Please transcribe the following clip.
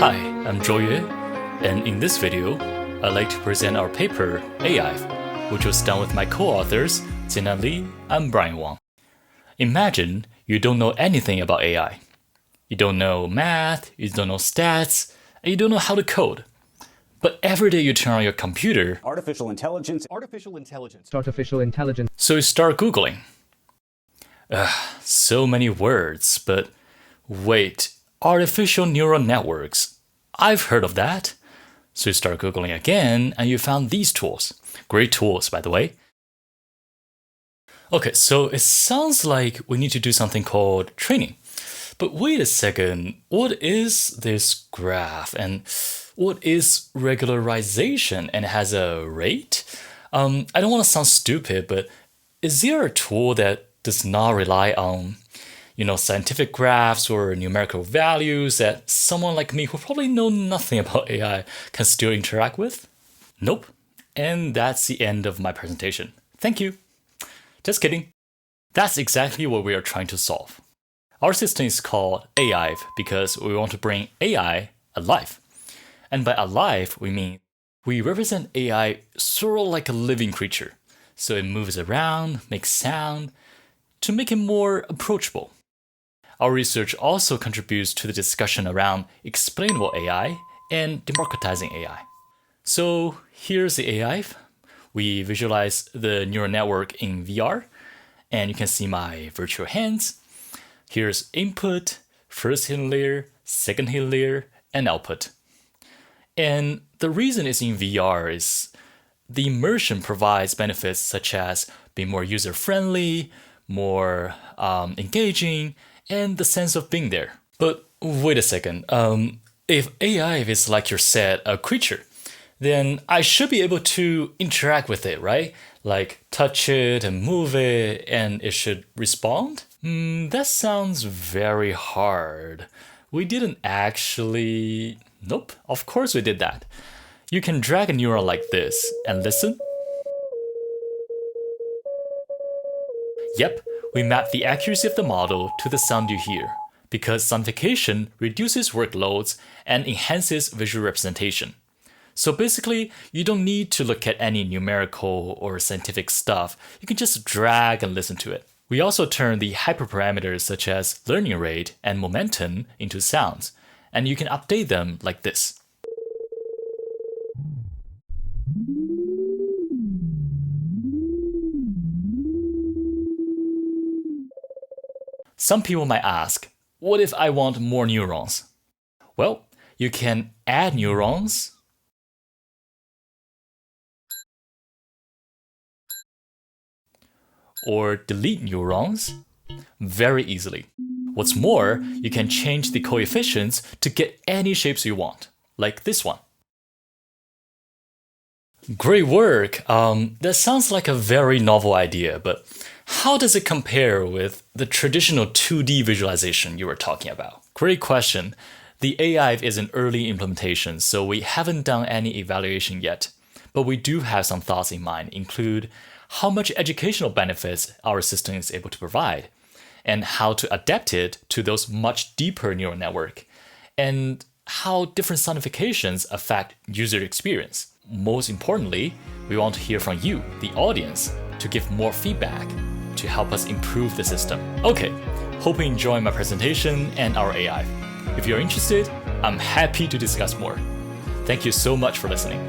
Hi, I'm Joye, and in this video, I'd like to present our paper, AIive, which was done with my co-authors, Jinan Li and Brian Wang. Imagine you don't know anything about AI. You don't know math, you don't know stats, and you don't know how to code. But every day you turn on your computer, artificial intelligence. So you start Googling. So many words, but wait, artificial neural networks. I've heard of that. So you start Googling again, and you found these tools. Great tools, by the way. Okay, so it sounds like we need to do something called training. But wait a second, what is this graph? And what is regularization? And it has a rate? I don't want to sound stupid, but is there a tool that does not rely on scientific graphs or numerical values that someone like me who probably know nothing about AI can still interact with? Nope. And that's the end of my presentation. Thank you. Just kidding. That's exactly what we are trying to solve. Our system is called AIive because we want to bring AI alive. And by alive, we mean we represent AI sort of like a living creature. So it moves around, makes sound, to make it more approachable. Our research also contributes to the discussion around explainable AI and democratizing AI. So here's the AIive. We visualize the neural network in VR, and you can see my virtual hands. Here's input, first hidden layer, second hidden layer, and output. And the reason it's in VR is the immersion provides benefits such as being more user-friendly, more engaging, and the sense of being there. But wait a second, if AIive is like you said, a creature, then I should be able to interact with it, right? Like touch it and move it, and it should respond? That sounds very hard. We didn't actually... Nope, of course we did that. You can drag a neuron like this and listen. Yep, we map the accuracy of the model to the sound you hear, because sonification reduces workloads and enhances visual representation. So basically, you don't need to look at any numerical or scientific stuff. You can just drag and listen to it. We also turn the hyperparameters such as learning rate and momentum into sounds, and you can update them like this. Some people might ask, what if I want more neurons? Well, you can add neurons, or delete neurons very easily. What's more, you can change the coefficients to get any shapes you want, like this one. Great work! That sounds like a very novel idea, but how does it compare with the traditional 2D visualization you were talking about? Great question. The AIive is an early implementation, so we haven't done any evaluation yet. But we do have some thoughts in mind, include how much educational benefits our system is able to provide, and how to adapt it to those much deeper neural network, and how different sonifications affect user experience. Most importantly, we want to hear from you, the audience, to give more feedback to help us improve the system. Okay, hope you enjoy my presentation and our AIive. If you're interested, I'm happy to discuss more. Thank you so much for listening.